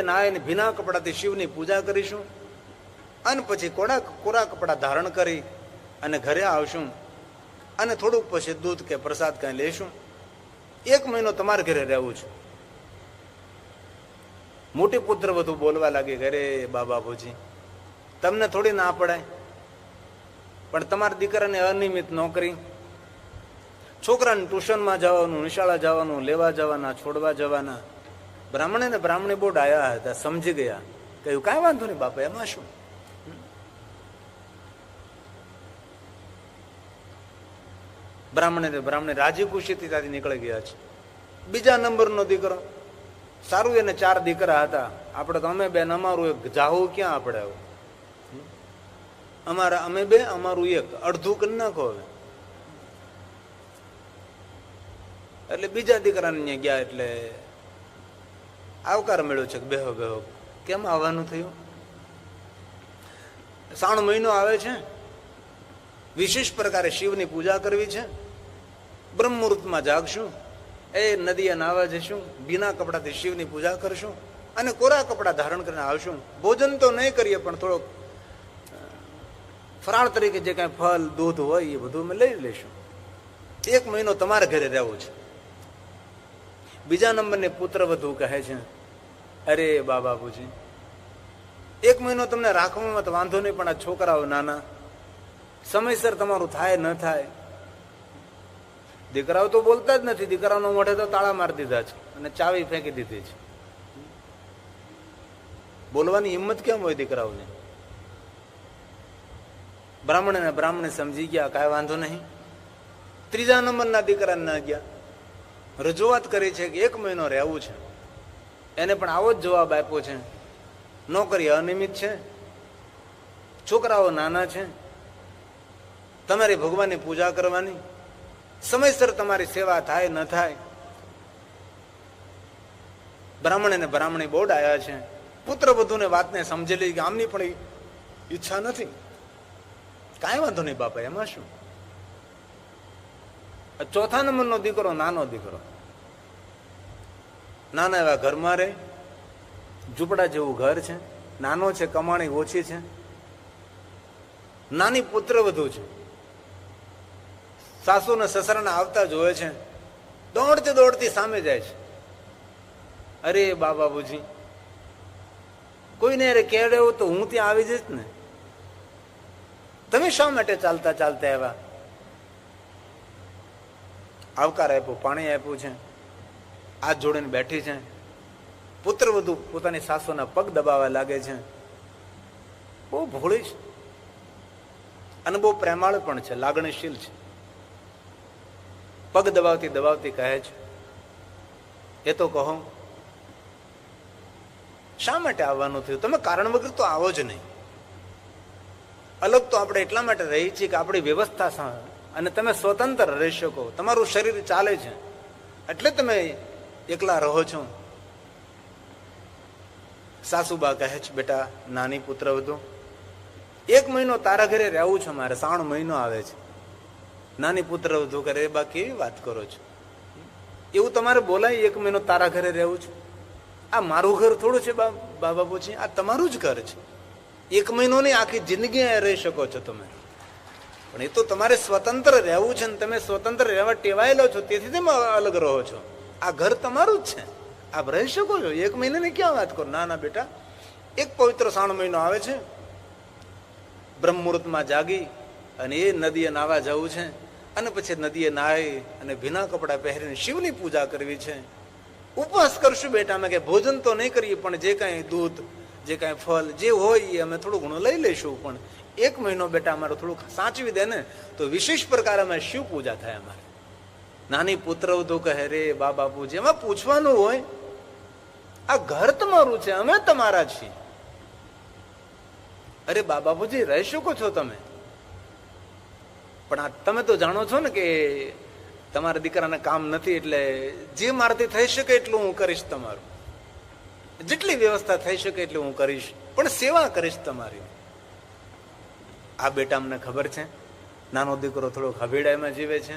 નાઈને ભીના કપડાથી શિવની પૂજા કરીશું અને પછી કોરા કપડા ધારણ કરી અને ઘરે આવશું અને થોડુંક પછી દૂધ કે પ્રસાદ કઈ લેશું. 1 મહિનો તમારે ઘરે રહેવું છે. મોટી પુત્ર વધુ બોલવા લાગી, ઘરે બાબાજી તમને થોડી ના પડાય, પણ તમારા દીકરાને અનિયમિત નોકરી, છોકરાને ટ્યુશનમાં જવાનું, નિશાળા જવાનું, લેવા જવાના, છોડવા જવાના. બ્રાહ્મણે ને બ્રાહ્મણી બહુ ડાયા હતા, સમજી ગયા. કહ્યું કાંઈ વાંધો નહીં બાપા, એમાં શું. બ્રાહ્મણે રાજી ખુશીથી ત્યાંથી નીકળી ગયા છે. બીજા નંબરનો દીકરો, સારું એને 4 દીકરા હતા. આપણે તો અમે 2, અમારું 1, જાહું ક્યાં આપણે આવું. અમે 2, અમારું 1, અડધું કરી નાખો હવે. એટલે બીજા દીકરાને ત્યાં ગયા એટલે આવકાર મળ્યો છે કે બેહો બેહો. કેમ આવવાનું થયું? 3 મહિનો આવે છે, વિશેષ પ્રકારે શિવની પૂજા કરવી છે. બ્રહ્મ મુહૂર્તમાં જાગશું, નદીએ નાવા જશું, ભીના કપડાથી શિવની પૂજા કરશું અને કોરા કપડા ધારણ કરીને આવશું. ભોજન તો નહીં કરીએ, પણ થોડોક ફરાળ તરીકે જે કાંઈ ફળ દૂધ હોય એ બધું અમે લઈ લઈશું. 1 મહિનો તમારે ઘરે રહેવું છે. બીજા નંબરની પુત્ર વધુ કહે છે, અરે બાબાજી 1 મહિનો તમને રાખવામાં તો વાંધો નહીં, પણ આ છોકરાઓ નાના, સમયસર તમારું થાય ન થાય. દીકરાઓ તો બોલતા જ નથી, દીકરાનો મોઢે તો તાળા મારી દીધા છે અને ચાવી ફેંકી દીધી છે. બોલવાની હિંમત કેમ હોય દીકરાઓને? બ્રાહ્મણે સમજી ગયા, કાંઈ વાંધો નહીં. ત્રીજા નંબરના દીકરાને ના ગયા, રજૂઆત કરી છે કે 1 મહિનો રહેવું છે. એને પણ આવો જ જવાબ આપ્યો છે, નોકરી અનિયમિત છે, છોકરાઓ નાના છે, તમારી ભગવાનની પૂજા કરવાની, સમયસર તમારી સેવા થાય ન થાય. બ્રાહ્મણી બહુ ડાયા છે. પુત્ર વધુને વાતને સમજેલી કે આમની પણ ઈચ્છા નથી. કાંઈ વાંધો નહીં બાપા, એમાં શું. 4થા નંબરનો દીકરો, નાનો દીકરો, નાના એવા ઘરમાં રહે, ઝૂંપડા જેવું ઘર છે, નાનો છે, કમાણી ઓછી છે, નાની પુત્ર વધુ છે. સાસુ ને સસરાને આવતા જોવે છે, દોડતી સામે જાય છે. અરે બાબાજી કોઈને અરે કેળે તો હું ત્યાં આવી જઈશ ને, તમે શા માટે ચાલતા આવ્યા? આવકાર આપ્યો, પાણી આપ્યું છે, હાથ જોડીને બેઠી છે. પુત્ર વધુ પોતાની સાસુના પગ દબાવવા લાગે છે. બહુ ભોળી છે અને બહુ પ્રેમાળ પણ છે, લાગણીશીલ છે. પગ દબાવતી કહે છે, એ તો કહો શા માટે આવવાનું થયું? તમે કારણ વગર તો આવો જ નહીં. અલગ તો આપણે એટલા માટે રહી છીએ કે આપણી વ્યવસ્થા અને તમે સ્વતંત્ર રહી શકો, તમારું શરીર ચાલે છે એટલે તમે એકલા રહો છો. સાસુબા કહે છે, બેટા નાની પુત્ર વધુ 1 મહિનો તારા ઘરે રહેવું છે મારે. 3 મહિનો આવે છે. નાની પુત્ર વધુ કરે, બા કેવી વાત કરો છો? એવું તમારે બોલાય 1 મહિનો તારા ઘરે રહેવું છે? આ મારું ઘર થોડું છે બાબાજી, આ તમારું જ ઘર છે. 1 મહિનો નહીં, આખી જિંદગી રહી શકો છો તમે. પણ એ તો તમારે સ્વતંત્ર રહેવું છે ને તમે સ્વતંત્ર રહેવા ટેવાયેલો છો, તેથી તમે અલગ રહો છો. આ ઘર તમારું જ છે, આપ રહી શકો છો. 1 મહિનાની ક્યાં વાત કરો? ના બેટા, એક પવિત્ર 3 મહિનો આવે છે. બ્રહ્મ મુહૂર્તમાં જાગી અને એ નદીએ નાવા જવું છે અને પછી નદીએ નાહી અને ભીના કપડા પહેરીને શિવની પૂજા કરવી છે. ઉપવાસ કરશું બેટા, અમે કે ભોજન તો નહીં કરીએ, પણ જે કાંઈ દૂધ, જે કાંઈ ફળ જે હોય એ અમે થોડું ઘણું લઈ લઈશું. પણ 1 મહિનો બેટા અમારે થોડુંક સાચવી દે ને તો વિશેષ પ્રકારે અમે શિવ પૂજા થાય અમારે. નાની પુત્ર વધુ કહે, રે બાપુજી એમાં પૂછવાનું હોય, આ ઘર તમારું છે, અમે તમારા છીએ. અરે બાપુજી રહી શકો છો તમે, પણ આ તમે તો જાણો છો ને કે તમારા દીકરાને કામ નથી, એટલે જે મારાથી થઈ શકે એટલું હું કરીશ. તમારું જેટલી વ્યવસ્થા થઈ શકે એટલું હું કરીશ, પણ સેવા કરીશ તમારી. આ બેટા અમને ખબર છે, નાનો દીકરો થોડોક હવેડામાં જીવે છે,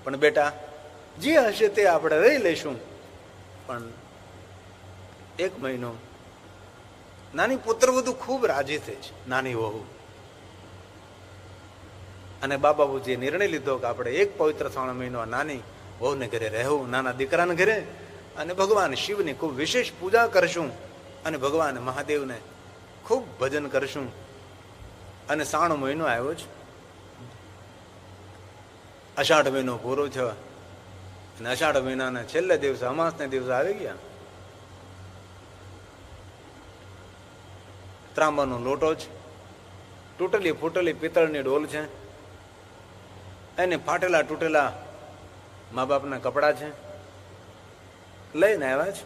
પણ બેટા જે હશે તે આપણે રહી લઈશું, પણ 1 મહિનો નાની પુત્રવધુ ખૂબ રાજી થઈ છે, નાની વહુ. અને બાબાબુજીએ નિર્ણય લીધો કે આપણે 1 પવિત્ર શ્રાવણ મહિનો નાની વહુને ઘરે રહેવું, નાના દીકરાને ઘરે, અને ભગવાન શિવની ખૂબ વિશેષ પૂજા કરશું અને ભગવાન મહાદેવને ખૂબ ભજન કરશું. અને શ્રાવણ મહિનો આવ્યો છે, અષાઢ મહિનો પૂરો થયો અને અષાઢ મહિનાના છેલ્લે દિવસે, અમાસને દિવસે આવી ગયા. ત્રાંબાનો લોટો છે, તૂટેલી ફૂટેલી પિત્તળની ડોલ છે, એને ફાટેલા તૂટેલા મા બાપના કપડા છે, લઈને આવ્યા છે.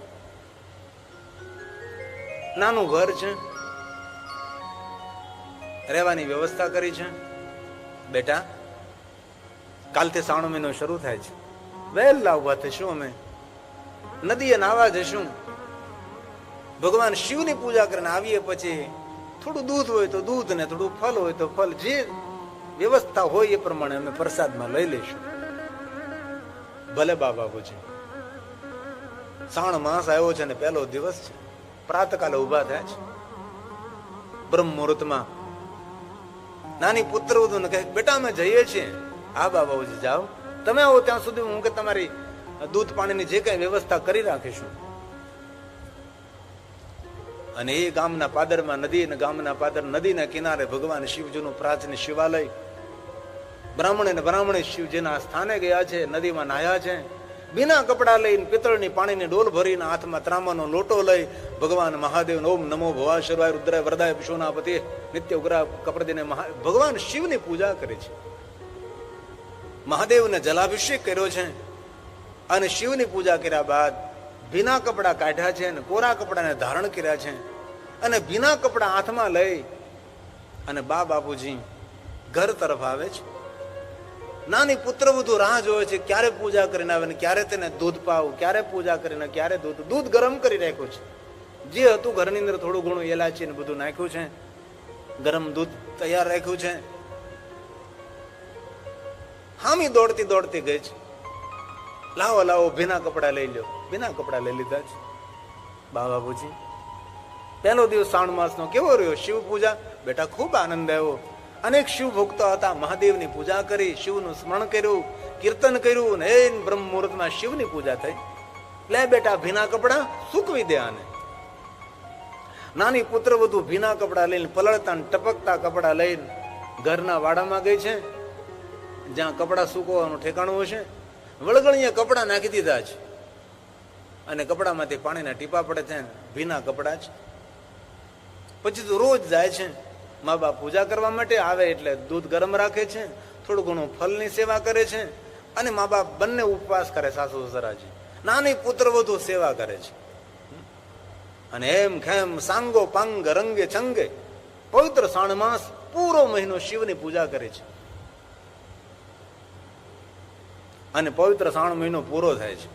નાનું ઘર છે, રહેવાની વ્યવસ્થા કરી છે. બેટા, કાલથી શ્રાવણ મહિનો શરૂ થાય છે, વહેલા ઉભા થઈશું, અમે નદીએ નાવા જશું, ભગવાન શિવની પૂજા કરીને આવીએ પછી થોડું દૂધ હોય તો દૂધ ને થોડું ફળ હોય તો ફળ, જે વ્યવસ્થા હોય એ પ્રમાણે અમે પ્રસાદમાં લઈ લઈશું. ભલે બાબાબુજી. શ્રાવણ માસ આવ્યો છે ને પહેલો દિવસ છે. પ્રાતકાલે ઉભા થયા છે બ્રહ્મ મુહૂર્તમાં. નાની પુત્રવધુને કહે, બેટા અમે જઈએ છીએ. હા બાબાજી જાઓ, તમે આવો ત્યાં સુધી હું કે તમારી દૂધ પાણીની જે કઈ વ્યવસ્થા કરી રાખીશું. અને એ ગામના પાદરમાં નદી, ગામના પાદર નદીના કિનારે ભગવાન શિવજીનું પ્રાચીન શિવાલય, બ્રાહ્મણ અને બ્રાહ્મણી શિવજીના સ્થાને ગયા છે, નદીમાં નાહ્યા છે. બિના કપડા લઈને પિત્તળની પાણીની ડોલ ભરીને હાથમાં ત્રાંબાનો લોટો લઈ ભગવાન મહાદેવ ઓમ નમો ભવા શર્વાય રુદ્રાય વરદાય વિશ્વનાપતિ નિત્ય ઉગ્રા કપડદીને ભગવાન શિવની પૂજા કરી છે. મહાદેવને જલાભિષેક કર્યો છે અને શિવની પૂજા કર્યા બાદ ભીના કપડા કાઢ્યા છે અને કોરા કપડાને ધારણ કર્યા છે અને ભીના કપડા હાથમાં લઈ અને બાપુજી ઘર તરફ આવે છે. નાની પુત્રવધુ રાહ જોવે છે, ક્યારે પૂજા કરીને આવે ને ક્યારે તેને દૂધ પાવું, ક્યારે પૂજા કરીને ક્યારે દૂધ ગરમ કરી રાખ્યું છે. જે હતું ઘરની અંદર થોડું ઘણું એલાચી ને બધું નાખ્યું છે, ગરમ દૂધ તૈયાર રાખ્યું છે. હામી દોડતી દોડતી ગઈ છે, લાવો લાવો ભીના કપડા લઈ લ્યો. ભીના કપડા લઈ લીધા છે. બાબાબુજી, પહેલો દિવસ શ્રાવણ માસનો કેવો રહ્યો? શિવ પૂજા બેટા ખૂબ આનંદ આવ્યો. અનેક શિવ ભક્તો હતા, મહાદેવની પૂજા કરી, શિવનું સ્મરણ કર્યું, કીર્તન કર્યું ને એ બ્રહ્મ મુહૂર્તમાં શિવની પૂજા થઈ. લે બેટા ભીના કપડા સૂકવી દે આને. નાની પુત્રવધુ ભીના કપડા લઈને, પલળતા ટપકતા કપડા લઈને ઘરના વાડામાં ગઈ છે, જ્યાં કપડા સૂકવવાનું ઠેકાણું હશે. વળગણીએ કપડા નાખી દીધા છે અને કપડામાંથી પાણીના ટીપા પડે છે, ભીના કપડા છે. પછી તો રોજ જાય છે મા બાપ પૂજા કરવા માટે, આવે એટલે દૂધ ગરમ રાખે છે, થોડું ઘણું ફળની સેવા કરે છે અને મા બાપ બંને ઉપવાસ કરે, સાસુ સસરાજી. નાની પુત્રવધુ સેવા કરે છે અને એમ ખેમ સાંગો પાંગ રંગે ચંગે પવિત્ર શ્રાવણ માસ પૂરો મહિનો શિવની પૂજા કરે છે. અને પવિત્ર શ્રાવણ મહિનો પૂરો થાય છે.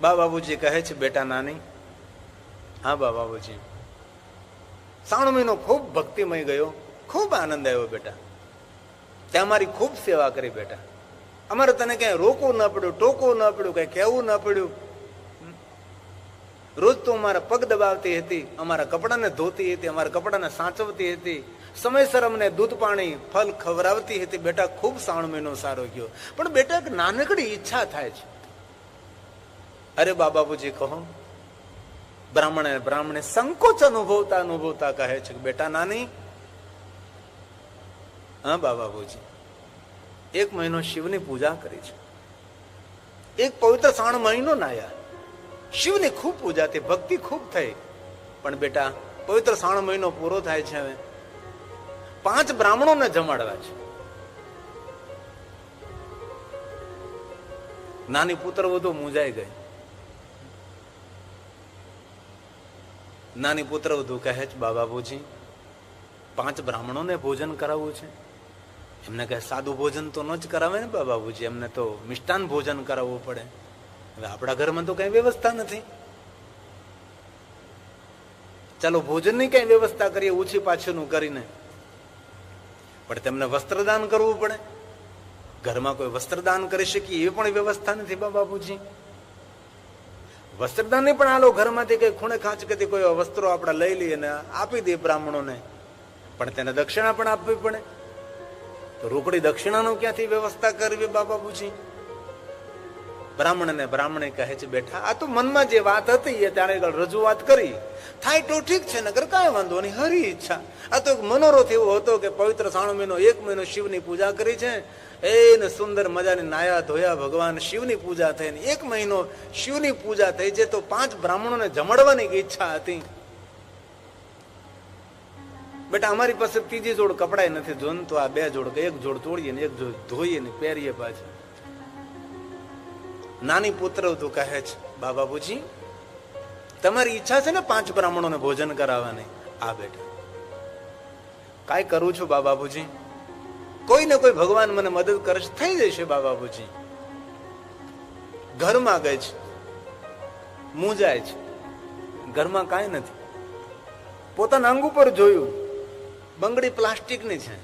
બાબાબુજી કહે છે, બેટા નાની. હા બાબાબુજી. શ્રાવણ મહિનો ખૂબ ભક્તિમય ગયો, ખૂબ આનંદ આવ્યો બેટા. ત્યાં અમારી ખૂબ સેવા કરી બેટા. અમારે તને ક્યાંય રોકવું ન પડ્યું, ટોકવું ન પડ્યું, કઈ કહેવું ન પડ્યું. રોજ તો અમારા પગ દબાવતી હતી, અમારા કપડાને ધોતી હતી, અમારા કપડાને સાચવતી હતી, સમયસર અમને દૂધ પાણી ફળ ખવડાવતી હતી. બેટા ખૂબ શ્રાવણ મહિનો સારો ગયો. પણ બેટા એક નાનકડી ઈચ્છા થાય છે. અરે બાબાબુજી કહો. બ્રાહ્મણે સંકોચ અનુભવતા કહે છે, બેટા નાની. હા બાબાબુજી, 1 મહિનો શિવની પૂજા કરી છે, એક પવિત્ર શ્રાવણ મહિનો નાયા, શિવની ખૂબ પૂજા થઈ, ભક્તિ ખૂબ થઈ. પણ બેટા પવિત્ર શ્રાવણ મહિનો પૂરો થાય છે, હવે 5 બ્રાહ્મણોને જમાડવા છે. નાની પુત્રવધુ મૂંઝાઈ ગઈ. નાની પુત્રવધુ કહે છે, બાબાબુજી 5 બ્રાહ્મણોને ભોજન કરાવવું છે. એમને કહે, સાદું ભોજન તો ન જ કરાવે ને બાબાબુજી, એમને તો મિષ્ટાન ભોજન કરાવવું પડે. હવે આપણા ઘરમાં તો કઈ વ્યવસ્થા નથી. ચાલો ભોજનની કઈ વ્યવસ્થા કરીએ, ઊંચી પાછળનું કરીને, પણ તેમને વસ્ત્રદાન કરવું પડે. ઘરમાં કોઈ વસ્ત્રદાન કરી શકીએ એ પણ વ્યવસ્થા નથી બાબાબુજી. વસ્ત્રદાન પણ આલો, ઘરમાંથી કઈ ખૂણે ખાંચકેથી કોઈ વસ્ત્રો આપણે લઈ લઈએ ને આપી દઈએ બ્રાહ્મણોને, પણ તેને દક્ષિણા પણ આપવી પડે. તો રોકડી દક્ષિણાનું ક્યાંથી વ્યવસ્થા કરવી? બાબા પૂછી. બ્રાહ્મણને બ્રાહ્મણે કહે છે, બેઠા આ તો મનમાં જે વાત હતી એ ત્યારે રજૂઆત કરી, થાય તો ઠીક છે, નગર કાંઈ વાંધો નહીં, હરી ઈચ્છા. આ તો મનોરથ એવો હતો કે પવિત્ર 1 મહિનો શિવની પૂજા કરી છે, એને સુંદર મજાની નાયા ધોયા ભગવાન શિવની પૂજા થઈ, 1 મહિનો શિવની પૂજા થઈ છે, તો 5 બ્રાહ્મણોને જમાડવાની ઈચ્છા હતી. બેટા અમારી પાસે ત્રીજી જોડ કપડાય નથી, જોન તો આ 2 જોડ, 1 જોડ તોડીએ ને 1 જોડ ધોઈએ ને પહેરીએ પાછા. નાની પુત્ર તું કહે છે, બાબા પૂછી તમારી ઈચ્છા છે ને 5 બ્રાહ્મણોને ભોજન કરાવવાની? આ બેટા કાંઈ કરું છું બાબા પૂછી, કોઈ ને કોઈ ભગવાન મને મદદ કરે છે, થઈ જશે બાબા પૂછી. ઘરમાં ગઈ છે, મૂંઝાય છે, ઘરમાં કાંઈ નથી. પોતાના અંગ ઉપર જોયું, બંગડી પ્લાસ્ટિકની છે,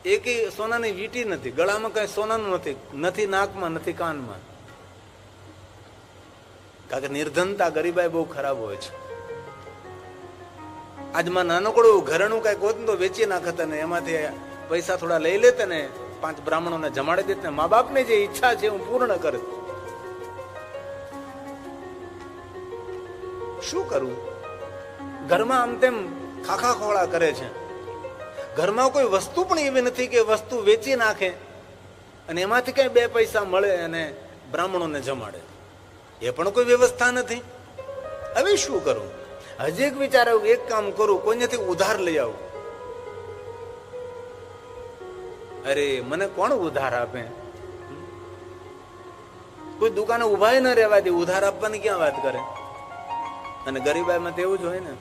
એકેય સોનાની વીંટી નથી, ગળામાં કઈ સોનાનું નથી, નથી નાકમાં, નથી કાનમાં. કારણ કે નિર્ધનતા ગરીબાઈ બહુ ખરાબ હોય છે. આજમાં નાનકડું ઘરેણું કઈક હોત તો વેચી નાખત ને એમાંથી પૈસા થોડા લઈ લેતે ને 5 બ્રાહ્મણોને જમાડી દેત ને મા બાપની જે ઈચ્છા છે હું પૂર્ણ કરત. શું કરું? ઘરમાં આમ તેમ ખાખા ખોળા કરે છે, ઘરમાં કોઈ વસ્તુ પણ એવી નથી કે વસ્તુ વેચી નાખે અને એમાંથી કઈ 2 પૈસા મળે અને બ્રાહ્મણોને જમાડે, એ પણ કોઈ વ્યવસ્થા નથી. હવે શું કરું? હજી એક વિચાર આવ્યું, એક કામ કરું, કોઈનેથી ઉધાર લઈ આવું. અરે મને કોણ ઉધાર આપે? કોઈ દુકાને ઉભા ન રહેવા દે, ઉધાર આપવાની ક્યાં વાત કરે? અને ગરીબાઈમાં તો એવું જ હોય ને,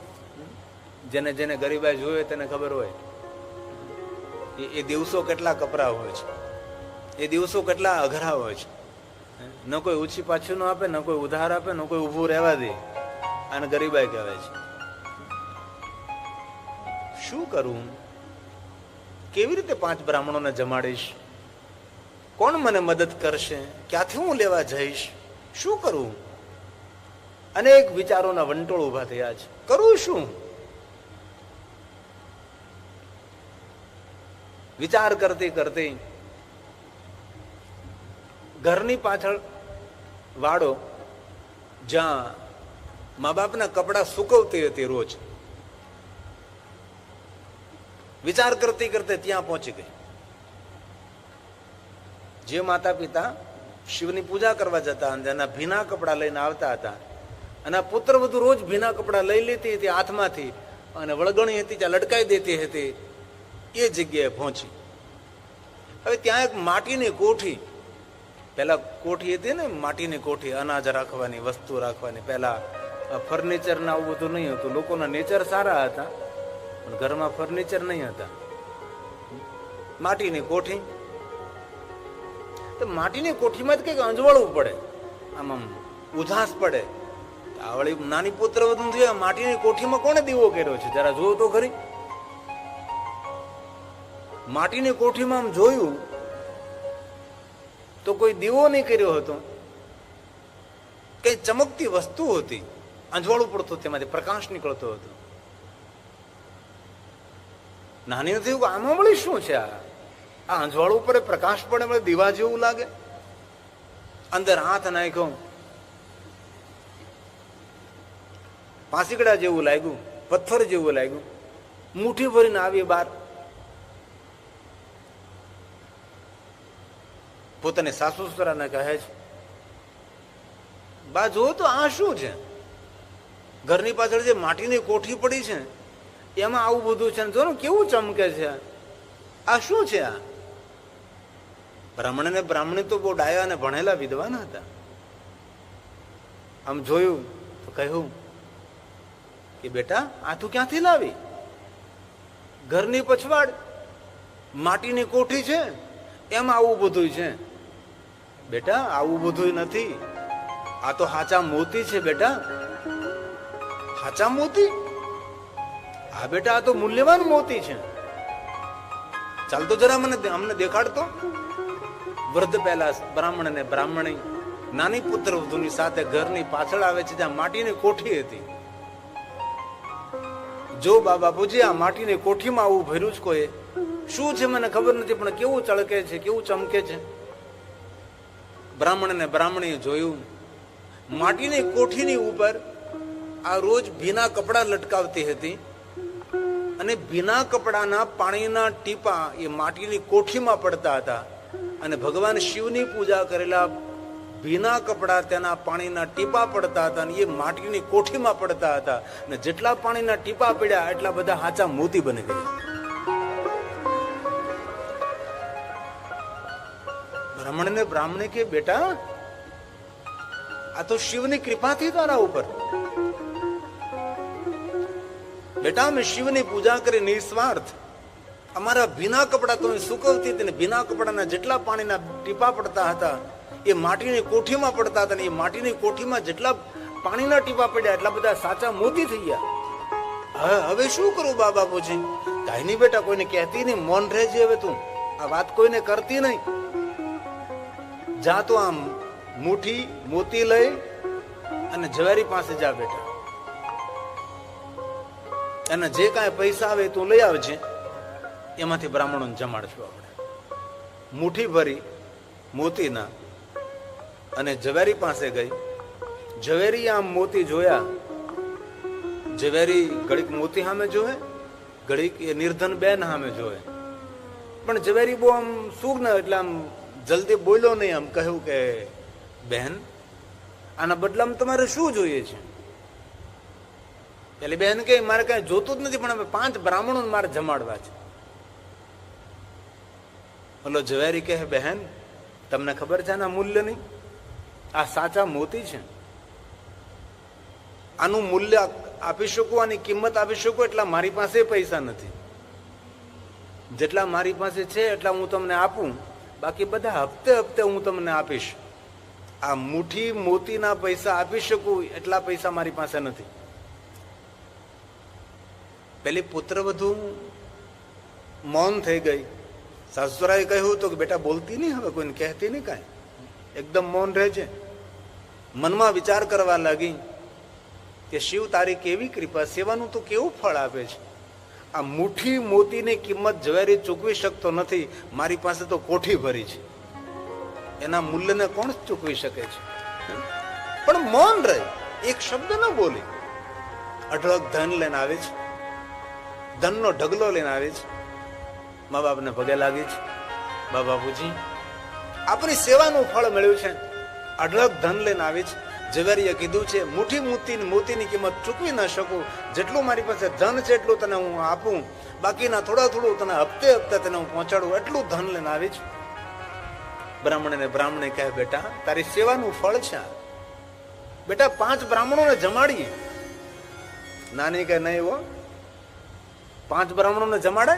જેને જેને ગરીબાઈ જોવે તેને ખબર હોય એ દિવસો કેટલા કપરા હોય છે, એ દિવસો કેટલા અઘરા હોય છે. ન કોઈ ઊંચી પાછું ન આપે, ન કોઈ ઉધાર આપે, ન કોઈ ઊભું રહેવા દે, અને ગરીબાઈ કહેવાય છે. શું કરું? કેવી રીતે 5 બ્રાહ્મણોને જમાડીશ? કોણ મને મદદ કરશે? ક્યાંથી હું લેવા જઈશ? શું કરું? અનેક વિચારોના વંટોળ ઉભા થયા છે. કરું શું? વિચાર કરતી કરતી ઘરની પાછળ વાડો, જ્યાં મા બાપના કપડા સુકવતી હતી રોજ, વિચાર કરતી કરતી ત્યાં પહોંચી ગઈ. જે માતા પિતા શિવની પૂજા કરવા જતા અને તેના ભીના કપડા લઈને આવતા હતા, અને પુત્ર વધુ રોજ ભીના કપડા લઈ લેતી હતી હાથમાંથી અને વળગણી હતી ત્યાં લટકાઈ દેતી હતી, એ જગ્યાએ પહોંચી. હવે ત્યાં એક માટીની કોઠી, પેલા કોઠી હતી ને માટીની કોઠી, અનાજ રાખવાની, વસ્તુ રાખવાની. પેલા ફર્નિચર ના આવું બધું નહીં હતું, લોકોના નેચર સારા હતા પણ ઘરમાં ફર્નિચર નહીં હતા. માટીની કોઠી, તો માટીની કોઠીમાં જ કઈક અંજવાળવું પડે, આમ આમ ઉધાસ પડે. આવળી નાની પુત્ર વધુ થયું, માટીની કોઠીમાં કોને દીવો કર્યો છે જરા જોયું તો ખરી. માટીની કોઠીમાં આમ જોયું તો કોઈ દીવો નહીં કર્યો હતો, કઈ ચમકતી વસ્તુ હતી, અંજવાળું પડતું, તેમાંથી પ્રકાશ નીકળતો હતો. નાની થયું કે આમાં વળી શું છે? આ અંજવાળું ઉપર પ્રકાશ પડે, મને દીવા જેવું લાગે. અંદર હાથ નાખ્યો, પાંસીકડા જેવું લાગ્યું, પથ્થર જેવું લાગ્યું. મુઠ્ઠી ભરીને આવી બહાર. પોતાને સાસુ સસરાને કહે છે, બા જો તો આ શું છે? ઘરની પાછળ જે માટીની કોઠી પડી છે એમાં આવું બધું છે, જો ને કેવું ચમકે છે, આ શું છે? આ બ્રાહ્મણ ને બ્રાહ્મણી તો બહુ ડાયા અને ભણેલા વિદ્વાન હતા. આમ જોયું તો કહ્યું કે બેટા આ તું ક્યાંથી લાવી? ઘરની પછવાડ માટીની કોઠી છે, એમાં આવું બધું છે. બેટા આવું બધું નથી, આ તો હાચા મોતી છે બેટા. હાચા મોતી? હા બેટા, આ તો મૂલ્યવાન મોતી છે. ચાલ તો જરા મને અમને દેખાડતો. વૃદ્ધ પહેલા બ્રાહ્મણ ને બ્રાહ્મણી નાની પુત્ર વધુની સાથે ઘરની પાછળ આવે છે, જ્યાં માટીની કોઠી હતી. જો બાપુજી આ માટીની કોઠીમાં આવું ભર્યું જ કોઈ શું છે મને ખબર નથી, પણ કેવું ચળકે છે, કેવું ચમકે છે. બ્રાહ્મણ ને બ્રાહ્મણીએ જોયું, માટીની કોઠીની ઉપર આ રોજ ભીના કપડા લટકાવતી હતી અને ભીના કપડાના પાણીના ટીપા એ માટીની કોઠીમાં પડતા હતા અને ભગવાન શિવની પૂજા કરેલા ભીના કપડા તેના પાણીના ટીપા પડતા હતા અને એ માટીની કોઠીમાં પડતા હતા અને જેટલા પાણીના ટીપા પડ્યા એટલા બધા હાચા મોતી બની ગયા. બ્રાહ્મણ ને બ્રાહ્મણે કે બેટા આ તો શિવની કૃપાથી તારા ઉપર. બેટા મેં શિવની પૂજા કરી નિસ્વાર્થ, અમારા ભીના કપડા તો સુકવતી હતી ને ભીના કપડાના જેટલા પાણીના ટીપા પડતા હતા એ માટીની કોઠીમાં પડતા હતા ને એ માટીની કોઠીમાં જેટલા પાણીના ટીપા પડ્યા એટલા બધા સાચા મોતી થઈ ગયા. હવે શું કરું બાપુજી? કાંઈ નહીં બેટા, કોઈને કહેતી નહીં, મૌન રહેજે. હવે તું આ વાત કોઈને કરતી નહીં. જા તો આમ મુઠ્ઠી મોતી લઈ અને ઝવેરી પાસે જા બેટા, અને જે કાંઈ પૈસા આવે તું લઈ આવજે, એમાંથી બ્રાહ્મણોને જમાડશું આપણે. મુઠ્ઠી ભરી મોતીના અને ઝવેરી પાસે ગઈ. ઝવેરી આમ મોતી જોયા. ઝવેરી ઘડીક મોતી સામે જોવે, ઘડીક એ નિર્ધન બેન સામે જોવે, પણ ઝવેરી બહુ આમ સુગ ને એટલે આમ જલ્દી બોલ્યો નહીં. આમ કહ્યું કે બહેન આના બદલામાં તમારે શું જોઈએ છે? એટલે બહેન કે મારે કઈ જોતું જ નથી, પણ હવે 5 બ્રાહ્મણો મારે જમાડવા છે. બોલો ઝવેરી કહે બહેન તમને ખબર છે આના મૂલ્ય નહીં? આ સાચા મોતી છે, આનું મૂલ્ય આપી શકું, આની કિંમત આપી શકું એટલા મારી પાસે પૈસા નથી. જેટલા મારી પાસે છે એટલા હું તમને આપું, બાકી બધા હપ્તે હપ્તે હું તમને આપીશ. આ મુઠ્ઠી મોતીના પૈસા આપી શકું એટલા પૈસા મારી પાસે નથી. પેલી પુત્રવધુ મૌન થઈ ગઈ. સાસુરાએ કહ્યું તો કે બેટા બોલતી નહીં, હવે કોઈને કહેતી નહીં કાંઈ, એકદમ મૌન રહેજે. મનમાં વિચાર કરવા લાગી કે શિવ તારી કેવી કૃપા, સેવાનું તું કેવું ફળ આપે છે. આ મુઠ્ઠી મોતીની કિંમત ઝવેરી ચૂકવી શકતો નથી, મારી પાસે તો કોઠી ભરી છે, એના મૂલ્યને કોણ ચૂકવી શકે છે? પણ મૌન રહે, એક શબ્દ ન બોલી. અઢળક ધન લઈને આવે છે, ધનનો ઢગલો લઈને આવે છે, મા બાપને પગે લાગે છે. બાપુજી આપણી સેવાનું ફળ મળ્યું છે. અઢળક ધન લઈને આવે છે. ઝવેરીએ કીધું છે મુઠ્ઠી મોતીની કિંમત ચૂકવી ન શકું, જેટલું મારી પાસે ધન છે એટલું તને હું આપું, બાકીના થોડું તને હપ્તે હપ્તે તને હું પહોંચાડું, એટલું ધન લઈને આવી છે. બ્રાહ્મણને બ્રાહ્મણે કહે બેટા તારી સેવાનું ફળ છે, બેટા 5 બ્રાહ્મણોને જમાડીએ. નાની કે નહીં હો, 5 બ્રાહ્મણોને જમાડે?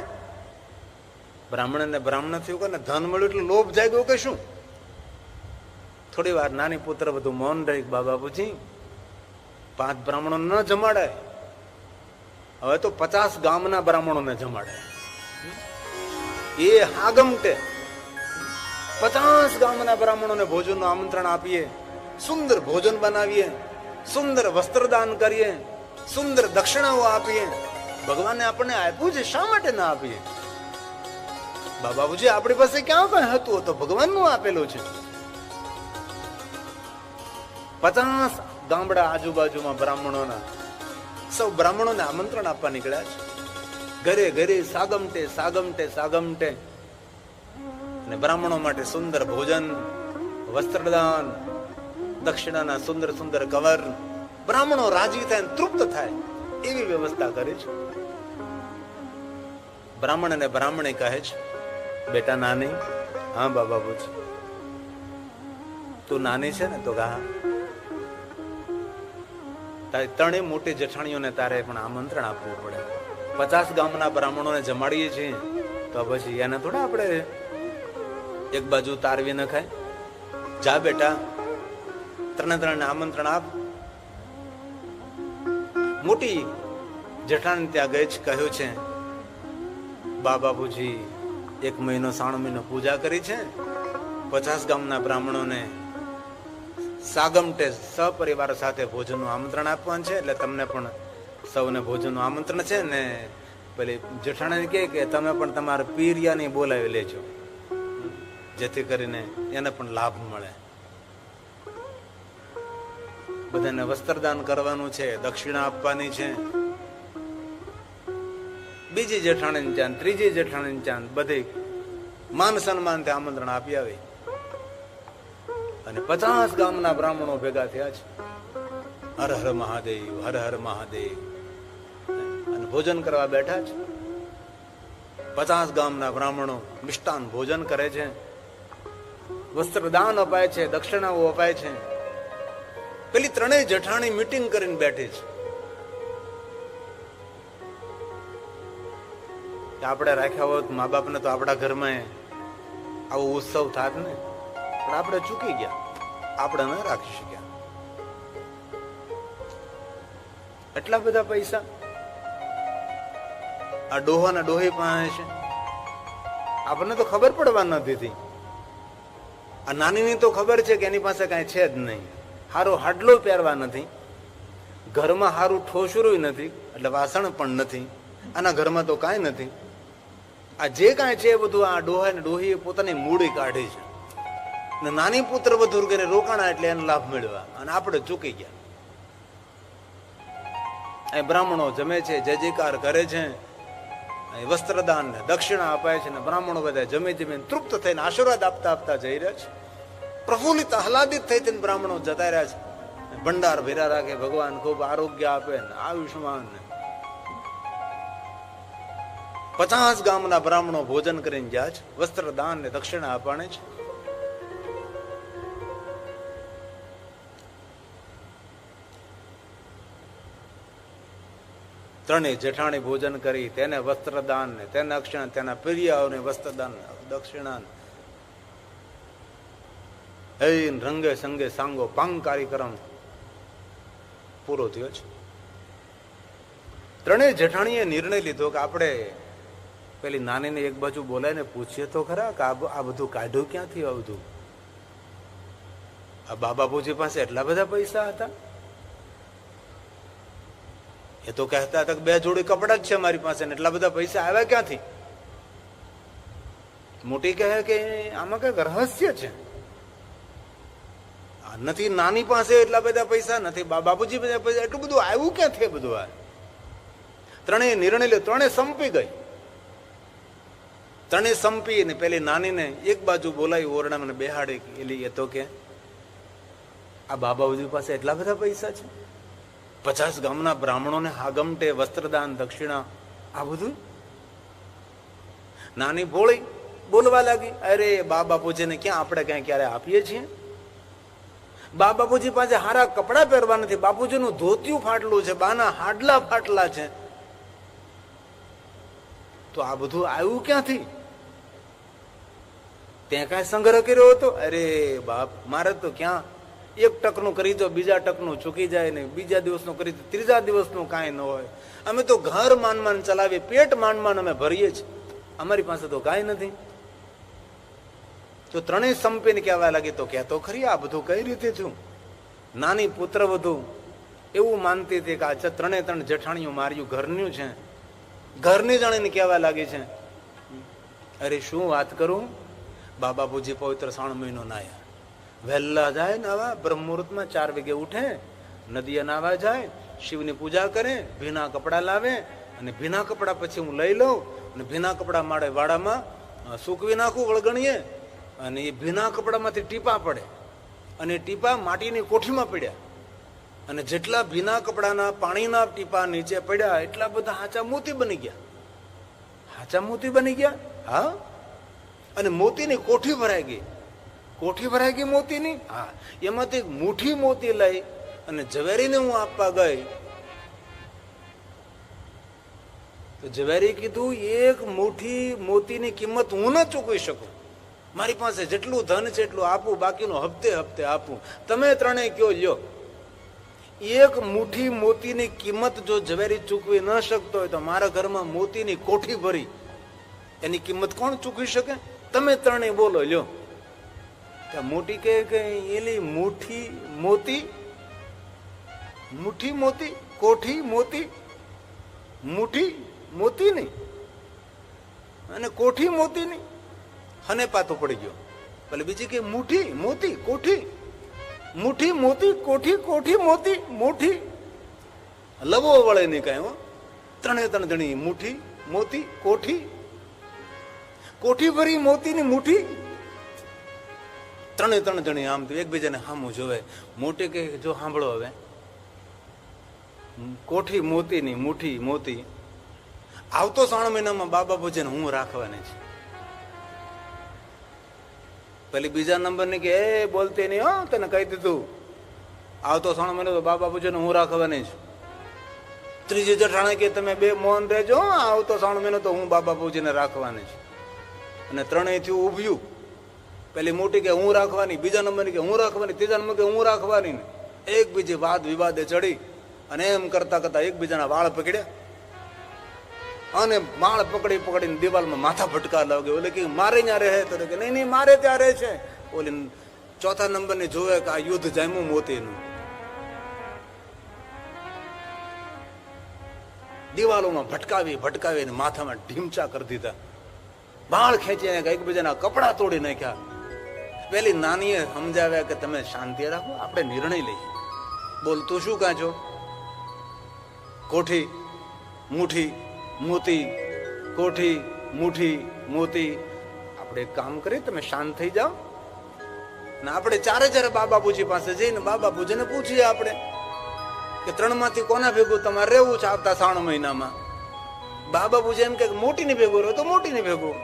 બ્રાહ્મણને બ્રાહ્મણ થયું કે ધન મળ્યું એટલે લોભ જાગ્યો કે શું? થોડી વાર નાની પુત્ર બધું મૌન રહી. બાપુજી 5 બ્રાહ્મણોને ન જમાડાય, હવે તો 50 ગામના બ્રાહ્મણોને જમાડાય. એ હાગમટે 50 ગામના બ્રાહ્મણોને ભોજનનું આમંત્રણ આપીએ, સુંદર ભોજન બનાવીએ, સુંદર વસ્ત્રદાન કરીએ, સુંદર દક્ષિણાઓ આપીએ. ભગવાને આપણને આપ્યું છે, શા માટે ના આપીએ? બાપુજી આપણી પાસે ક્યાં કઈ હતું, તો ભગવાનનું આપેલું છે. 50 ગામડા આજુબાજુમાં બ્રાહ્મણોના, સૌ બ્રાહ્મણોને આમંત્રણ આપવા નીકળ્યા છે. ઘરે ઘરે સાગમટે સાગમટે સાગમટે, અને બ્રાહ્મણો માટે સુંદર ભોજન, વસ્ત્રદાન, દક્ષિણાના સુંદર સુંદર કવર. બ્રાહ્મણો રાજી થાય, તૃપ્ત થાય એવી વ્યવસ્થા કરી છે. બ્રાહ્મણ અને બ્રાહ્મણી કહે છે બેટા નાની. હા બાપુજી તું નાની છે ને? તો હા. તારી 3 મોટી જેઠાણીઓને તારે પણ આમંત્રણ આપવું પડે. 50 ગામના બ્રાહ્મણોને જમાડીએ છીએ તો પછી એને થોડા આપણે એક બાજુ તારવી ન ખાય. જા બેટા 3 ને આમંત્રણ આપ. મોટી જેઠાણી ત્યાં ગઈ છે, કહ્યું છે બાપુજી 1 મહિનો 3 મહિનો પૂજા કરી છે, 50 ગામના બ્રાહ્મણોને સાગમટે સપરિવાર સાથે ભોજનનું આમંત્રણ આપવાનું છે. એટલે તમને પણ સૌને ભોજનનું આમંત્રણ છે ને પેલી જેઠાણી કહે કે તમે પણ તમારા પીરિયાની બોલાવી લેજો, જેથી કરીને એને પણ લાભ મળે. બધાને વસ્ત્રદાન કરવાનું છે, દક્ષિણા આપવાની છે. બીજી જેઠાણી ચાંદ, ત્રીજી જેઠાણી ચાંદ, બધી માન સન્માન થી આમંત્રણ આપી આવે. અને 50 ગામના બ્રાહ્મણો ભેગા થયા છે. હર હર મહાદેવ, હર હર મહાદેવ. અને ભોજન કરવા બેઠા છે. 50 ગામના બ્રાહ્મણો મિષ્ટાન ભોજન કરે છે, વસ્ત્રદાન અપાય છે, દક્ષિણાઓ અપાય છે. પેલી ત્રણેય જેઠાણી મીટિંગ કરીને બેઠી છે. આપણે રાખ્યા હોત મા બાપ ને તો આપણા ઘરમાં આવો ઉત્સવ થાત ને, પણ આપણે ચૂકી ગયા, આપણે ન રાખી શક્યા. એટલા બધા પૈસા આ ડોહા ના ડોહી પાસે છે, આપણને તો ખબર પડવા નથી. આ નાનીની તો ખબર છે કે એની પાસે કઈ છે જ નહીં. હારો હાડલો પહેરવા નથી, ઘરમાં હારું ઠોસરું નથી, એટલે વાસણ પણ નથી, આના ઘરમાં તો કાંઈ નથી. આ જે કાંઈ છે એ બધું આ ડોહા ને ડોહી પોતાની મૂડી કાઢી છે. ને નાની પુત્ર વધુ કરીને રોકાણા એટલે એનો લાભ મેળવા, અને આપણે ચૂકી ગયા. અહીં બ્રાહ્મણો જમે છે, જય જયકાર કરે છે, વસ્ત્રદાન ને દક્ષિણા અપાય છે, ને બ્રાહ્મણો બધા જમી જમીને તૃપ્ત થઈને આશીર્વાદ આપતા આપતા જઈ રહ્યા છે. પ્રફુલ્લિત આહલાદિત થઈ થઈને બ્રાહ્મણો જતા રહ્યા છે. ભંડાર ભેરા રાખે, ભગવાન ખૂબ આરોગ્ય આપે ને આયુષ્માન. 50 ગામના બ્રાહ્મણો ભોજન કરીને ગયા છે, વસ્ત્રદાન ને દક્ષિણા અપાણે છે. ત્રણેય જેઠાણી ભોજન કરી, તેને વસ્ત્રદાન ને તેને દક્ષિણા, તેના પ્રિયાઓને વસ્ત્રદાન દક્ષિણા, રંગે સંગે સાંગો પાંગ કાર્યક્રમ પૂરો થયો છે. ત્રણેય જેઠાણીએ નિર્ણય લીધો કે આપણે પેલી નાનીને એક બાજુ બોલાવીને પૂછીએ તો ખરા કે આ બધું કાઢ્યું ક્યાંથી આવતું. આ બાબાપુજી પાસે એટલા બધા પૈસા હતા? એ તો કહેતા હતા કે 2 જોડી કપડા જ છે મારી પાસે, ને એટલા બધા પૈસા આવ્યા ક્યાંથી? મોટી કહે કે આમાં કઈક રહસ્ય છે. નથી નાની પાસે એટલા બધા પૈસા, નથી બાપુજી બધા પૈસા, એટલું બધું આવ્યું ક્યાંથી બધું? આ ત્રણેય નિર્ણય લે, ત્રણેય સંપી ગઈ. ત્રણેય સંપી ને પેલી નાનીને એક બાજુ બોલાવી ઓરડામાં બેહાડી. એલી એ તો કે આ બાબાજી પાસે એટલા બધા પૈસા છે, 50 ગામના બ્રાહ્મણોને હાગમટે વસ્ત્રદાન દક્ષિણા આ બધું. નાની ભોળી બોલવા લાગી, અરે બાપુજીને ક્યાં આપણે ક્યાં ક્યારે આપીએ છીએ? બાપુજી પાસે હારા કપડા પહેરવા નથી, બાપુજીનું ધોતિયું ફાટલું છે, બાના હાડલા ફાટલા છે, તો આ બધું આવ્યું ક્યાંથી? ત્યાં કઈ સંગ્રહ કર્યો હતો? અરે બાપ, મારે તો ક્યાં એક ટકનું કરી દો, બીજા ટકનું ચૂકી જાય ને, બીજા દિવસનું કરી દો, ત્રીજા દિવસનું કાંઈ ન હોય. અમે તો ઘર માન ચલાવીએ, પેટ માન અમે ભરીએ છીએ, અમારી પાસે તો કાંઈ નથી. તો ત્રણેય સંપીને કહેવા લાગી, તો કહેતો ખરી આ બધું કઈ રીતે થયું? નાની પુત્ર વધુ એવું માનતી હતી કે આ ત્રણે જેઠાણીઓ માર્યું ઘરનું છે. ઘરની જાણીને કહેવા લાગી છે, અરે શું વાત કરું, બાબાપુજી પવિત્ર 3 મહિનો નાયા, વહેલા જાય નાવા, બ્રહ્મ મુહૂર્તમાં 4 વાગે ઉઠે, નદીએ નાવા જાય, શિવની પૂજા કરે, ભીના કપડા લાવે, અને ભીના કપડા પછી હું લઈ લઉં, અને ભીના કપડા મારે વાડામાં સૂકવી નાખું વળગણીએ, અને એ ભીના કપડામાંથી ટીપા પડે, અને ટીપા માટીની કોઠીમાં પડ્યા, અને જેટલા ભીના કપડાના પાણીના ટીપા નીચે પડ્યા એટલા બધા હાચા મોતી બની ગયા. હાચા મોતી બની ગયા, હા. અને મોતીની કોઠી ભરાઈ ગઈ. કોઠી ભરાઈ ગઈ મોતીની, હા. એમાંથી મુઠ્ઠી મોતી લઈ અને ઝવેરીને હું આપવા ગઈ, તો ઝવેરી કીધું, એક મુઠ્ઠી મોતીની કિંમત હું ન ચૂકવી શકું, મારી પાસે જેટલું ધન છે એટલું આપું, બાકીનું હપ્તે હપ્તે આપું, તમે ત્રણેય કયો લ્યો. એક મુઠ્ઠી મોતીની કિંમત જો ઝવેરી ચૂકવી ન શકતો હોય તો મારા ઘરમાં મોતીની કોઠી ભરી એની કિંમત કોણ ચૂકવી શકે? તમે ત્રણેય બોલો લ્યો. મોટી કે એલી મુઠ્ઠી મોતી, મુઠ્ઠી મોતી, કોઠી મોતી, મુઠ્ઠી મોતી નહીં અને કોઠી મોતી નહીં. હને પાતો પડી ગયો. ભલે બીજી કે મુઠ્ઠી મોતી કોઠી, મુઠ્ઠી મોતી કોઠી, કોઠી મોતી મુઠ્ઠી. લવો વળે નહીં કઈ. હો, ત્રણે ત્રણ જણી મુઠ્ઠી મોતી કોઠી, કોઠી ભરી મોતીની મુઠ્ઠી. ત્રણે ત્રણ જણી આમ તો એકબીજાને સામું જોવે. મોટી કે જો સાંભળો હવે, કોઠી મોતીની મુઠ્ઠી મોતી. આવતો 3 મહિનામાં બાબા પૂજન હું રાખવાની છે. પેલી બીજા નંબરની કે એ બોલતી નહીં, હો તને કહી દીધું, આવતો 3 મહિનો તો બાબા પૂજન હું રાખવાની છું. ત્રીજી જઠાણે કે તમે 2 મૌન રહેજો, આવતો 3 મહિનો તો હું બાબા પૂજીને રાખવાની છું. અને ત્રણેય થયું ઉભ્યું. પેલી મોટી કે હું રાખવાની, બીજા નંબરની કે હું રાખવાની, ત્રીજા નંબર કે હું રાખવાની. એકબીજે વાદ વિવાદે ચડી અને એમ કરતા કરતા એકબીજાના વાળ પકડ્યા અને વાળ પકડી પકડીને દિવાલમાં માથા ભટકા લાગે. ઓલે કે મારે ત્યાં રહે તો કે નહીં નહીં મારે ત્યાં રહે છે. ઓલી ચોથા નંબરની જોવે કે આ યુદ્ધ જામ્યું મોતીનું. દિવાલોમાં ભટકાવી ભટકાવીને માથામાં ઢીમચા કરી દીધા. વાળ ખેંચીને એકબીજાના કપડા તોડી નાખ્યા. પેલી નાનીએ સમજાવ્યા કે તમે શાંતિ રાખો, આપણે નિર્ણય લઈએ. બોલ તું શું કાં છો? કોઠી મુઠ્ઠી મોતી, કોઠી મુઠ્ઠી મોતી. આપણે એક કામ કરીએ, તમે શાંત થઈ જાઓ ને આપણે ચારે બાબા પૂજી પાસે જઈને બાબા પૂજીને પૂછીએ આપણે કે 3 માંથી કોના ભેગું તમારે રહેવું છે આવતા 3 મહિનામાં. બાબા પૂજી એમ કે મોટી ની ભેગું રહો તો મોટી ની ભેગું.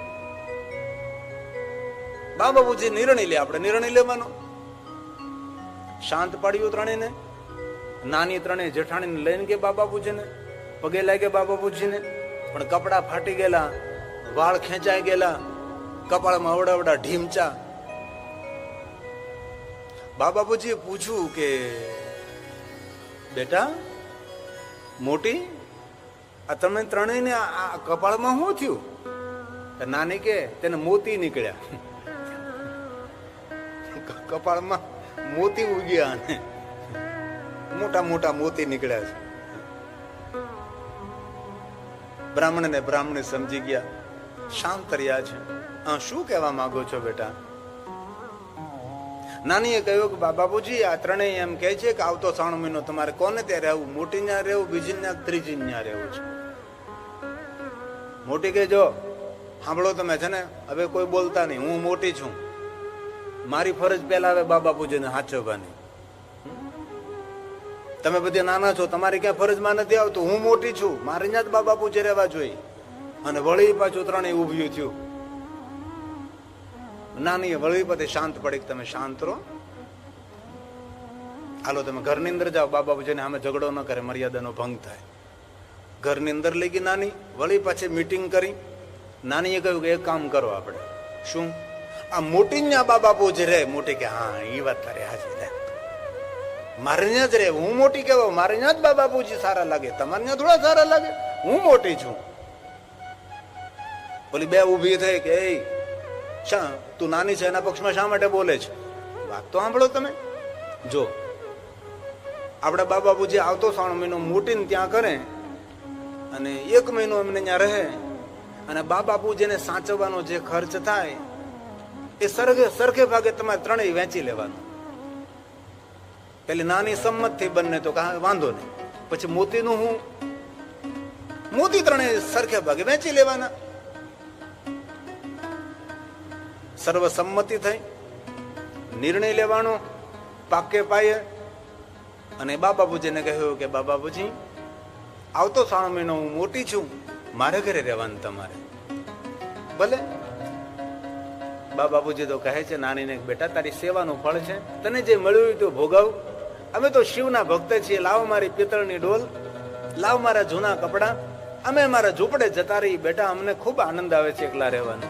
બાબા પૂજી નિર્ણય લે, આપણે નિર્ણય લેવાનો. શાંત પાડ્યું ત્રણેયને. નાની ત્રણેય જેઠાણીને લઈને કે બાબા પૂજીને પગે લાગે બાબા પૂજીને. પણ કપડા ફાટી ગયેલા, વાળ ખેંચાઈ ગયેલા, કપાળમાં અવડાવડા ઢીમચા. બાબા પૂજીએ પૂછ્યું કે બેટા મોટી, આ તમે ત્રણેયને આ કપાળમાં શું થયું? નાની કે તેને મોતી નીકળ્યા. કપાળમાં મોતી ઉગ્યા અને મોટા મોટા મોતી નીકળ્યા છે. બ્રાહ્મણ ને બ્રાહ્મણી સમજી ગયા, શાંત રહ્યા છે. શું કહેવા માંગો છો બેટા? નાનીએ કહ્યું કે બાબાપુજી આ ત્રણેય એમ કહે છે કે આવતો 3 મહિનો તમારે કોને ત્યાં રહેવું? મોટી ત્યાં રહેવું, બીજી ત્યાં, ત્રીજી ત્યાં રહેવું છે. મોટી કે જો સાંભળો તમે છે ને, હવે કોઈ બોલતા નહીં, હું મોટી છું, મારી ફરજ પહેલા હવે બાબાપુજીને સાચવવાની. તમે બધે નાના છો, તમારી ક્યાં ફરજમાં નથી આવતું. હું મોટી છું, મારે ત્યાં જ બાબાપુજી રહેવા જોઈએ. અને વળી પાછું ત્રણેય ઉભ્યું થયું. નાની વળી પછી શાંત પડી, તમે શાંત રહો, હાલો તમે ઘરની અંદર જાઓ, બાબાપુજીને આમે ઝઘડો ન કરે, મર્યાદાનો ભંગ થાય. ઘરની અંદર લઈ ગઈ નાની. વળી પાછી મીટિંગ કરી. નાનીએ કહ્યું કે એક કામ કરો આપણે. શું? આ મોટી ત્યાં બાબાપુજી રહે. મોટી કે હા એ વાત તારે હાજી રહે, મારે ત્યાં જ રહે. હું મોટી કહેવાય, મારે ત્યાં જ બાબાપુજી સારા લાગે, તમારે ત્યાં થોડા સારા લાગે, હું મોટી છું. બોલી બે ઉભી થઈ કે એ શા તું નાની છે એના પક્ષમાં શા માટે બોલે છે? વાત તો સાંભળો તમે. જો આપડા બાબાપુજી આવતો 3 મહિનો મોટીને ત્યાં કરે અને 1 મહિનો એમને ત્યાં રહે, અને બાબાપુજીને સાચવવાનો જે ખર્ચ થાય એ સરખે ભાગે તમારે ત્રણેય વેચી લેવાનો. પેલી નાની સંમત થી બંને તો વાંધો નહીં, પછી મોતીનું હું, મોતી ત્રણેય સરખે ભાગે વેચી લેવાના. સર્વસંમતિ થઈ, નિર્ણય લેવાનો પાકે પાયે. અને બાબાપુજીને કહ્યું કે બાબાપુજી આવતો 3 મહિનો હું મોટી છું, મારે ઘરે રહેવાનું તમારે. ભલે. બાબાપુજી તો કહે છે નાનીને, બેટા તારી સેવાનું ફળ છે, તને જે મળ્યું તો ભોગવ. અમે તો શિવના ભક્ત છીએ, લાવ મારી પિત્તળની ડોલ, લાવ મારા જૂના કપડા, અમે મારા ઝૂંપડે જતા રહી. બેટા અમને ખૂબ આનંદ આવે છે એકલા રહેવાનો.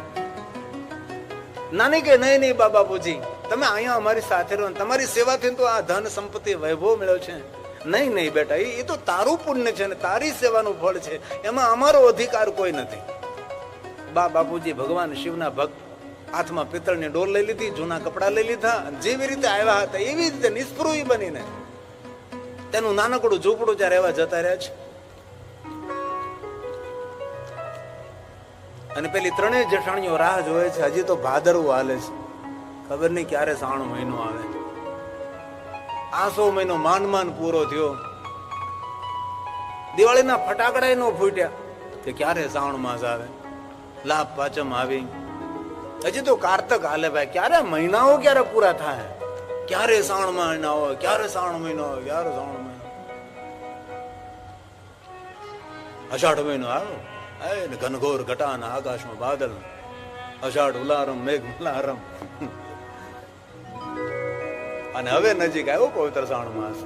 નાની કે નહીં નહીં બાબાપુજી, તમે અહીંયા અમારી સાથે રહો, તમારી સેવાથી તો આ ધન સંપત્તિ વૈભવ મળ્યો છે. નહીં નહીં બેટા, એ તો તારું પુણ્ય છે ને તારી સેવાનું ફળ છે, એમાં અમારો અધિકાર કોઈ નથી. બાપુજી ભગવાન શિવના ભક્ત, હાથમાં પિત્તળની ડોલ લઈ લીધી, જૂના કપડા લઈ લીધા, જેવી રીતે આવ્યા હતા એવી રીતે નિષ્પૃહી બનીને તેનું નાનકડું ઝૂંપડું ત્યાં રહેવા જતા રહ્યા છે. અને પેલી ત્રણેય જેઠાણીઓ રાહ જોવે છે. હજી તો ભાદરવું હાલે છે, ખબર નહીં ક્યારે શ્રાવણ મહિનો આવે. આસો મહિનો માંડ માંડ પૂરો થયો, દિવાળીના ફટાકડા નો ફૂટ્યા કે ક્યારે શ્રાવણ માસ આવે, લાભ પાંચમ આવી. હજી તો કારતક હાલે ભાઈ, ક્યારે મહિનાઓ ક્યારે પૂરા થાય, ક્યારે શ્રાવણ મહિનો આવે, ક્યારે શ્રાવણ મહિનો આવે, ક્યારે શ્રાવણ મહિનો. અષાઢ મહિનો આવ્યો, ઘનઘોર ઘટાના આકાશમાં બાદલ, અષાઢ ઉલારમ મેઘ મુલારમ. અને હવે નજીક આવ્યો પવિત્ર શ્રાવણ માસ.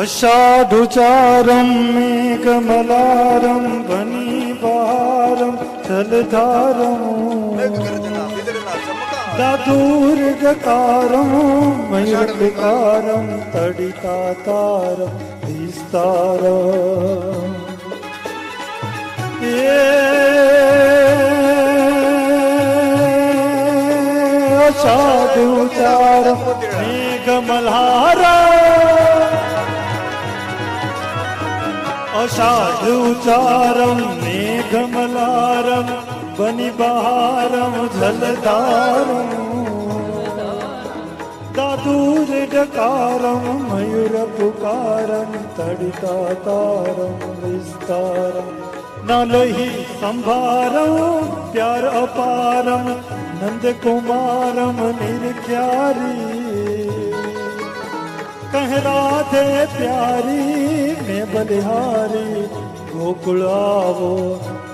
અષાઢુચારમ મેઘમલારમ વની બહારમ જલધારમ દાદુર્ગકારમ મયુરકારમ તડિતાતારમ વિસ્તારમ. અષાઢુચારમ મેઘમલારમ અષાઢુચારમ મેઘમલારમ વનિબહારમ જલધારમ દાદુર્ડકારમ મયુરપુકારમ તડિતાતારમ વિસ્તારમ. નલહી સંભારમ પ્યાર અપારમ નંદકુમારમ નિર્ખ્યારી કહ રાધે પ્યારી મેં બલિહારી. ગોકુળ આવો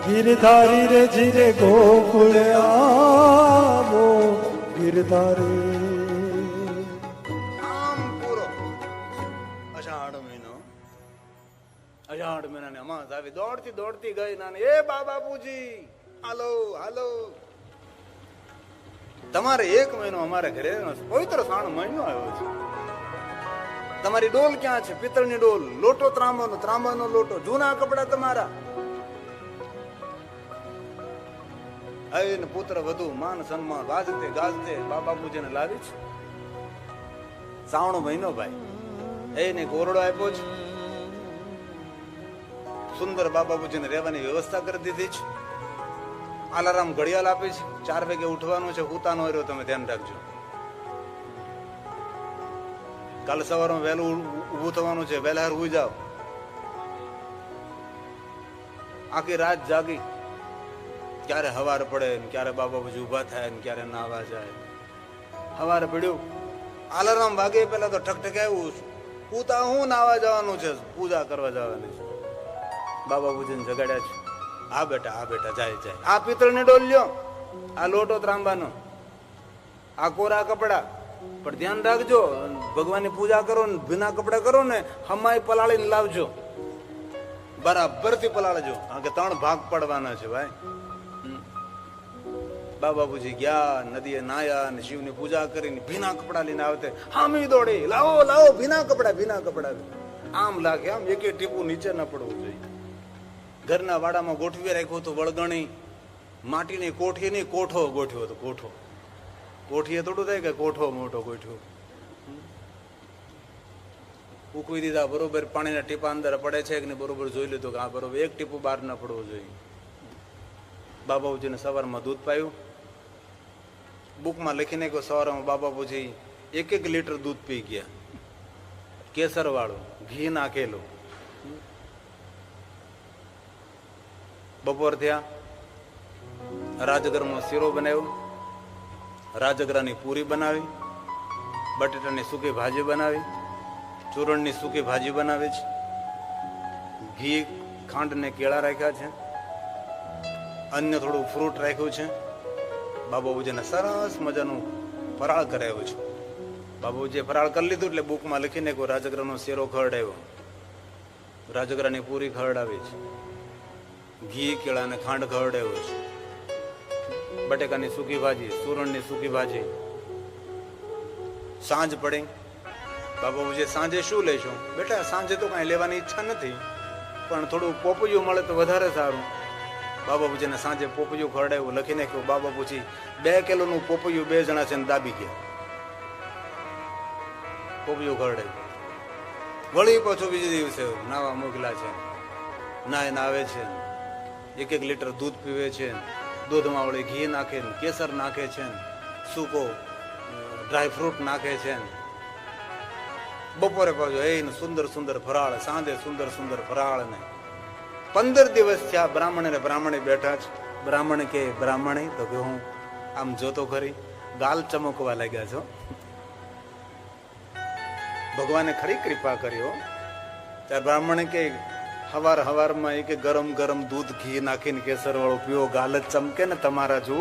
ગિરધારી રે જીરે ગોકુળ આવો ગિરધારી. આમ પૂરો અષાઢ મહિનો, અષાઢ મહિનાની અમાસ આવી, દોડતી દોડતી ગઈ નાની, એ બાપુજી હાલો હાલો. તમારે એક મહિનો અમારે ઘરે પવિત્ર શ્રાવણ મહિનો આવ્યો છે. તમારી ડોલ ક્યાં છે? પિત્તળની ડોલ, લોટો ત્રાંબાનો, ત્રાંબાનો લોટો, જૂના કપડા તમારા. આવીને પુત્ર વધુ માન સન્માન ગાજતે ગાજતે બાપુજીને લાવી છે. શ્રાવણ મહિનો ભાઈ, એને કોરડો આપ્યો છે, સુંદર બાપુજીને રહેવાની વ્યવસ્થા કરી દીધી છે. અલાર્મ ઘડિયાળ આપી છે, 4 વાગે ઉઠવાનું છે, ઉતાનો રહ્યો તમે ધ્યાન રાખજો. કાલે સવારમાં વહેલું ઊભું થવાનું છે, વહેલા ઉઈ જાઓ. આખી રાત જાગી, ક્યારે હવાર પડે ને ક્યારે બાપુજી ઉભા થાય ને ક્યારે નાવા જાય. હવાર પડ્યું, અલાર્મ વાગે પેલા તો ઠકઠકાયું, પૂતા હું નાવા જવાનું છે, પૂજા કરવા જવાની છે. બાપુજીને જગાડ્યા છે, આ બેટા જાય જાય. આ પિત્તળની ડોલ લ્યો, આ લોટો ત્રાંબાનો, આ કોરા કપડા. પણ ધ્યાન રાખજો, ભગવાનની પૂજા કરો ને ભીના કપડા કરો ને, હમાઈ પલાળીને લાવજો, બરાબર થી પલાળજો, કારણ કે 3 ભાગ પડવાના છે ભાઈ. બાપુજી ગયા, નદીએ નાયા ને શિવની પૂજા કરીને ભીના કપડા લઈને આવતે, હામી દોડી, લાવો લાવો ભીના કપડા, ભીના કપડા. આમ લાગે, આમ એક ટીપું નીચે ન પડવું જોઈએ. ઘરના વાડામાં ગોઠવી રાખ્યું હતું વળગણી, માટીની કોઠી નહીં, કોઠો ગોઠ્યો હતો. કોઠો, કોઠીએ થોડું થાય કે કોઠો મોટો ગોઠ્યો. ઉકવી દીધા, બરોબર પાણીના ટીપા અંદર પડે છે કે નહીં બરોબર જોઈ લીધું કે આ બરોબર એક ટીપું બહાર ના પડવું જોઈએ. બાપુજીને સવારમાં દૂધ પાયું, બુકમાં લખીને કે સવારમાં બાપુજી 1 લીટર દૂધ પી ગયા, કેસર વાળું, ઘી નાખેલું. બપોર થયા, રાજગરાનો શીરો બનાવ્યો, રાજગરાની પૂરી બનાવી, બટેટાની સૂકી ભાજી બનાવી, ચૂરણની સૂકી ભાજી બનાવી છે, ઘી ખાંડ ને કેળા રાખ્યા છે, અન્ય થોડું ફ્રૂટ રાખ્યું છે. બાપુજીને સરસ મજાનું ફરાળ કરાવ્યું છે. બાપુજીએ ફરાળ કરી લીધું એટલે બુકમાં લખીને કોઈ રાજગરાનો શેરો ખવડાવ્યો, રાજગરાની પૂરી ખવડાવી છે, ઘી કેળા ને ખાંડ ખવડાવ્યો છે, બટેકાની સૂકી ભાજી, સુરણની સૂકી ભાજી. સાંજ પડે, બાપુજી સાંજે શું લેશો? બેટા સાંજે તો કઈ લેવાની ઈચ્છા નથી, પણ થોડું પોપૈયું મળે તો વધારે સારું. બાબાપુજીને સાંજે પોપૈયું ખવડાવ્યું, લખી નાખ્યું. બાબાપુજી 2 કિલોનું પોપૈયું 2 જણા છે ને દાબી ગયા. પોપૈયું ખવડાવ્યું. વળી પાછું બીજે દિવસે નાવા મોકલા છે, નાઈને આવે છે, 1-1 લીટર દૂધ પીવે છે, દૂધમાં વળી ઘી નાખે, કેસર નાખે છે, સૂકો ડ્રાયફ્રૂટ નાખે છે. બપોરે પાછું એ સુંદર સુંદર ફરાળ, સાંજે સુંદર સુંદર ફરાળ. ને 15 દિવસ થયા. બ્રાહ્મણ ને બ્રાહ્મણી બેઠા છે. બ્રાહ્મણ કે બ્રાહ્મણી તો કે હું આમ જોતો ખરી, ગાલ ચમકવા લાગ્યા છો. ભગવાને ખરી કૃપા કર્યો. ત્યારે બ્રાહ્મણે કે હવારમાં એ કે ગરમ ગરમ દૂધ ઘી નાખીને કેસર વાળું પીવો, ગાલ જ ચમકે ને તમારા જુઓ.